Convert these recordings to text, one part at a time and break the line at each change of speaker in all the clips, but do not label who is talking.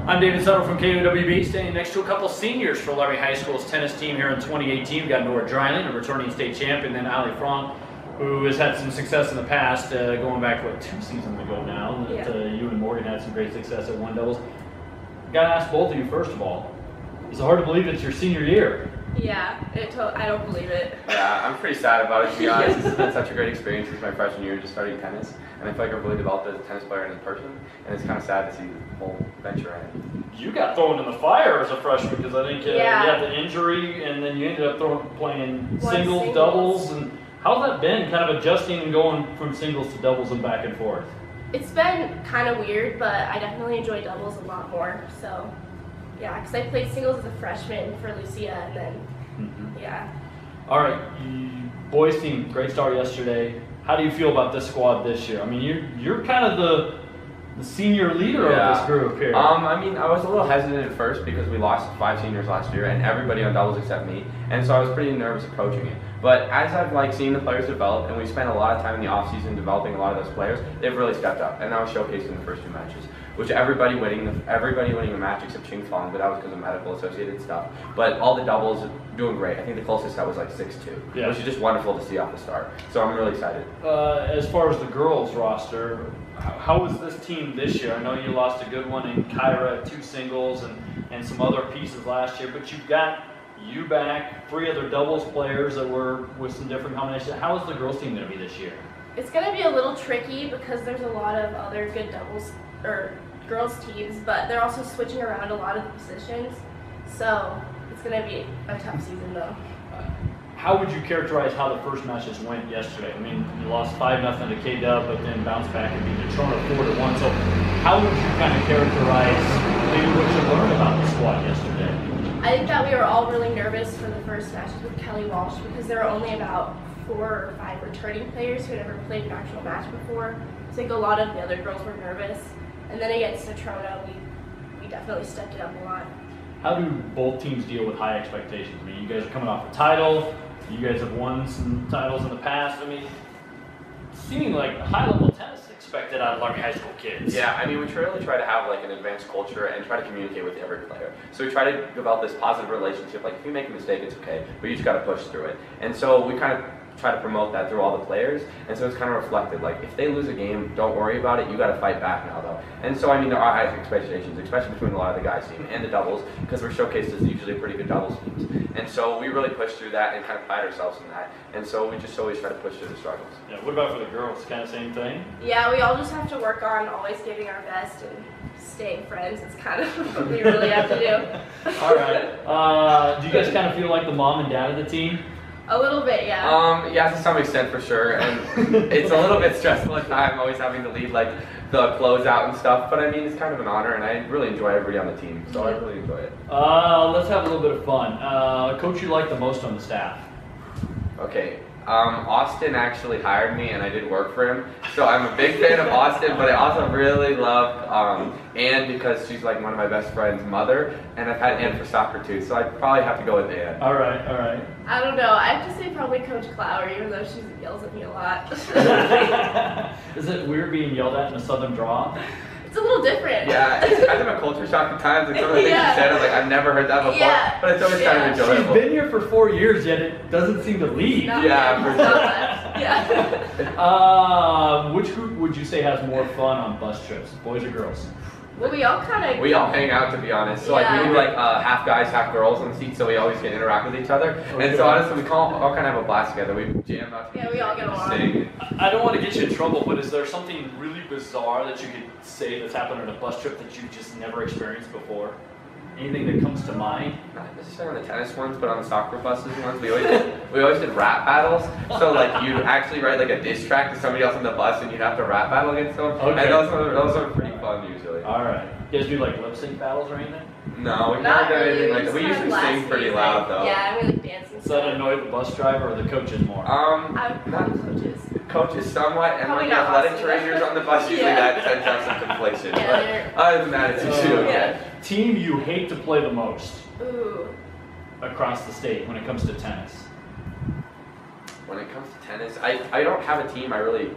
I'm David Settle from KOWB, standing next to a couple seniors for Laramie High School's tennis team here in 2018. We've got Nora Dreiling, a returning state champion, and then Franc, who has had some success in the past, going back, 2 seasons ago now, that you and Morgan had some great success at one doubles. Gotta ask both of you, first of all, is it hard to believe it's your senior year?
Yeah, I don't believe it.
Yeah, I'm pretty sad about it, to be honest. It's been such a great experience since my freshman year, just starting tennis. And I feel like I've really developed as a tennis player and in person. And it's kind of sad to see the whole venture end.
You got thrown in the fire as a freshman because I think you had the injury, and then you ended up playing singles, doubles. And how's that been, kind of adjusting and going from singles to doubles and back and forth?
It's been kind of weird, but I definitely enjoy doubles a lot more. So, yeah, because I played singles as a freshman for Lucia, and then, yeah. All
right, boys team, great start yesterday. How do you feel about this squad this year? I mean, you're kind of the senior leader of this group here.
I mean, I was a little hesitant at first because we lost 5 seniors last year and everybody on doubles except me, and so I was pretty nervous approaching it. But as I've seen the players develop, and we spent a lot of time in the off season developing a lot of those players, they've really stepped up, and that was showcased in the first 2 matches. Which everybody winning the match except Ching Fong, but that was because of medical associated stuff. But all the doubles doing great. I think the closest I was 6-2, which is just wonderful to see off the start. So I'm really excited.
As far as the girls roster, how was this team this year? I know you lost a good one in Kyra, 2 singles and some other pieces last year, but you've got you back, 3 other doubles players that were with some different combinations. How is the girls team going to be this year?
It's going to be a little tricky because there's a lot of other good doubles or girls teams, but they're also switching around a lot of the positions, so it's going to be a tough season though.
How would you characterize how the first matches went yesterday? I mean, you lost 5-0 to KOWB, but then bounced back and beat Detroit 4-1. So how would you kind of characterize maybe what you learned about the squad yesterday?
I think that we were all really nervous for the first matches with Kelly Walsh because there were only about 4 or 5 returning players who had never played an actual match before. So I think a lot of the other girls were nervous. And then against Natrona, we definitely stepped it up a lot.
How do both teams deal with high expectations? I mean, you guys are coming off a title. You guys have won some titles in the past. I mean, seeming like high-level tennis expected out of Laramie High School kids.
Yeah, I mean, we really try to have an advanced culture and try to communicate with every player. So we try to develop this positive relationship. If you make a mistake, it's okay, but you just got to push through it. And so we kind of try to promote that through all the players, and so it's kind of reflected. If they lose a game, don't worry about it. You got to fight back now, though. And so I mean, there are high expectations, especially between a lot of the guys team and the doubles, because we're showcased as usually pretty good doubles teams. And so we really push through that and kind of pride ourselves in that. And so we just always try to push through the struggles.
Yeah. What about for the girls? Kind of same thing.
Yeah, we all just have to work on always giving our best and staying friends. It's kind of what we really have to do.
All right. Do you guys kind of feel like the mom and dad of the team?
A little bit, yeah.
Yeah, to some extent for sure, and it's a little bit stressful at times, always having to lead the closeout and stuff. But I mean, it's kind of an honor, and I really enjoy everybody on the team, so I really enjoy it.
Let's have a little bit of fun. Coach you like the most on the staff?
Okay. Austin actually hired me and I did work for him. So I'm a big fan of Austin, but I also really loved Ann because she's one of my best friend's mother, and I've had Ann for soccer too, so I'd probably have to go with Ann.
All right.
I don't know. I have to say probably Coach Clower, even though she yells at me a lot.
Is it weird being yelled at in a southern draw?
It's a little different.
Yeah, it's kind of a culture shock at times. Some of the things you said, I'm I've never heard that before, but it's always kind of enjoyable.
She's been here for 4 years, yet it doesn't seem to leave.
Yeah, for
sure. Which group would you say has more fun on bus trips, boys or girls?
Well, we all
hang out, to be honest. So we do half guys, half girls on the seat, so we always get to interact with each other. Okay. And so honestly, we all kind of have a blast together. We jam out together.
Yeah, we all get along.
Sing.
I don't want to get you in trouble, but is there something really bizarre that you could say that's happened on a bus trip that you've just never experienced before? Anything that comes to mind?
Not necessarily on the tennis ones, but on the soccer buses ones, we always did rap battles. So you'd actually write a diss track to somebody else on the bus, and you'd have to rap battle against them.
Okay.
And those are pretty fun usually.
All right. You guys do lip sync battles or anything?
No, we've never done anything like that. We usually sing pretty loud though.
Yeah, we dance and
stuff. Does that annoy the bus driver or the coaches more?
Not coaches.
Coaches somewhat, and the athletic trainers on the bus usually that tends to have some confliction. But other than that, it's usually okay.
Team you hate to play the most
Ooh.
across the state when it comes to tennis?
When it comes to tennis, I don't have a team. Everybody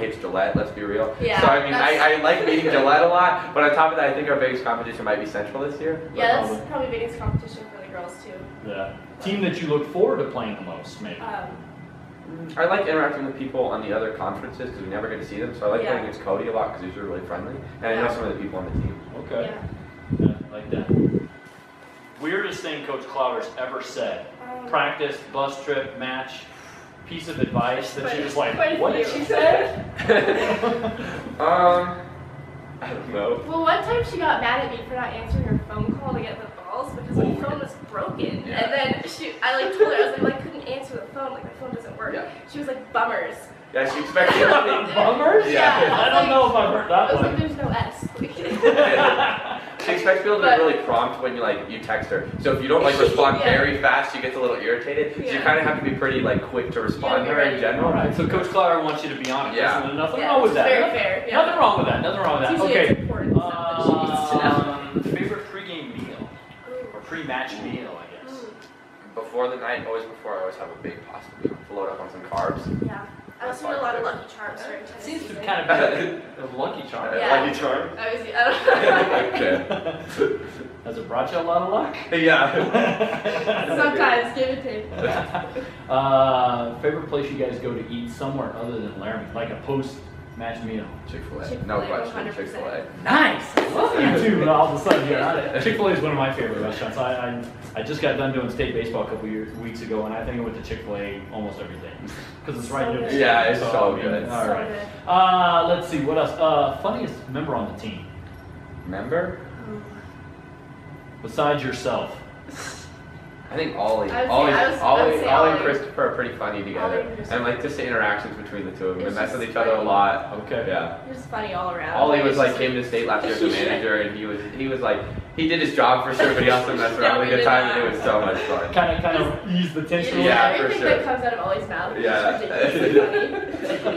hates Gillette, let's be real.
Yeah,
so I mean, I like beating Gillette a lot, but on top of that, I think our biggest competition might be Central this year.
Yeah, that's probably the biggest competition for the girls too.
Yeah. Team that you look forward to playing the most, maybe?
I like interacting with people on the other conferences because we never get to see them, so I like playing against Cody a lot because he's really friendly, and I know some of the people on the team.
Okay. Yeah, I like that. Weirdest thing Coach Clowder's ever said? Practice, bus trip, match, piece of advice that she was like, what did she say?
I don't know. Well, one time she got mad at me for not answering her phone call to get the balls because my phone was broken. Yeah. And then I like told her, I was like, I couldn't answer the phone, like my phone doesn't work. Yeah. She was like, bummers.
Yeah, she expected something.
Bummers?
Yeah.
I don't know if I've heard that one.
I was like, there's no S.
She expects people to be really prompt when you text her. So if you don't respond very fast, she gets a little irritated. So you kind of have to be pretty quick to respond to her in general.
All right. So Coach Clowder wants you to be on it.
Yeah.
There's nothing wrong with that.
Very fair. Yeah.
Nothing wrong with that. Nothing wrong with that.
Okay. It's important stuff that she needs to know.
Favorite pregame meal or pre-match meal, I guess.
Before the night, I always have a big pasta meal to load up on some carbs.
Yeah. I was doing a lot of Lucky Charms during tennis
seems to
season.
kind of be a Lucky Charm.
Yeah.
Lucky Charm?
I
Okay.
Has it brought you a lot of luck?
Yeah.
Sometimes, give and take.
Favorite place you guys go to eat somewhere other than Laramie, like a post-match meal?
Chick-fil-A. No question.
100%.
Chick-fil-A.
Nice. I love you too. All of a sudden, yeah. Chick-fil-A is one of my favorite restaurants. I just got done doing state baseball a couple weeks ago, and I think I went to Chick-fil-A almost every day because it's right near the
Yeah, it's so good.
All right. Let's see what else. Funniest member on the team.
Member?
Besides yourself.
I think Ollie.
Ollie
and Christopher are pretty funny together.
And
And just the interactions between the two of them. They
It's
mess with
just
each other a
funny.
lot.
Okay.
Yeah.
You're just funny all around.
Ollie was
It's
came to state last year as a manager, and he was he did his job for sure, but he also messed around with a good time, and it was so much fun.
Kind of ease the tension.
Yeah, for
everything
sure.
that comes out of Ollie's mouth is
Yeah.
ridiculously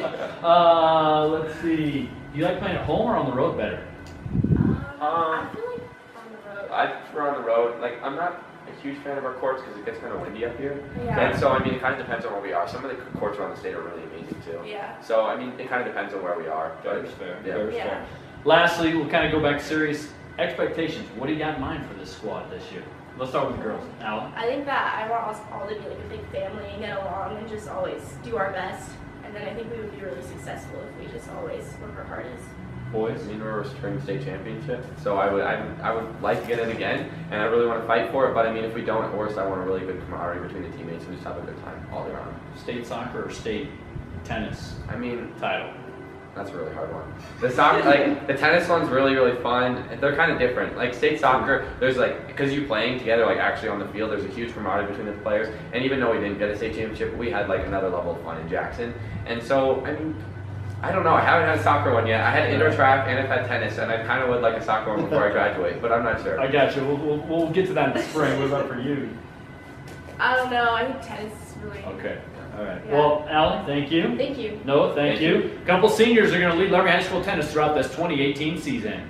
funny.
Let's see. Do you like playing at home or on the road better?
I feel like on the road.
I prefer on the road. I'm not a huge fan of our courts because it gets kind of windy up here.
Yeah.
And so, it kind of depends on where we are. Some of the courts around the state are really amazing too.
Yeah.
So, it kind of depends on where we are. But,
Fair's fair.
Yeah.
Fair's
Yeah.
fair. Lastly, we'll kind of go back to serious expectations. What do you got in mind for this squad this year? Let's start with the girls. Alan?
I think that I want us all to be like a big family and get along and just always do our best. And then I think we would be really successful if we just always work our hardest.
Boys?
We're returning state championship, so I would like to get it again, and I really want to fight for it. But if we don't, at worst, I want a really good camaraderie between the teammates and just have a good time all around.
State soccer or state tennis title?
That's a really hard one. The soccer, the tennis one's really, really fun. They're kind of different. State soccer, there's because you playing together, actually on the field, there's a huge camaraderie between the players. And even though we didn't get a state championship, we had another level of fun in Jackson. And so, I don't know. I haven't had a soccer one yet. I had indoor track and I've had tennis, and I kind of would like a soccer one before I graduate, but I'm not sure.
I got you. We'll get to that in the spring. What about for you?
I don't know. I think tennis is really.
Okay. All right.
Yeah.
Well, Alan, thank you.
Thank you.
Noah, thank you. A couple seniors are going to lead Laramie High School tennis throughout this 2018 season.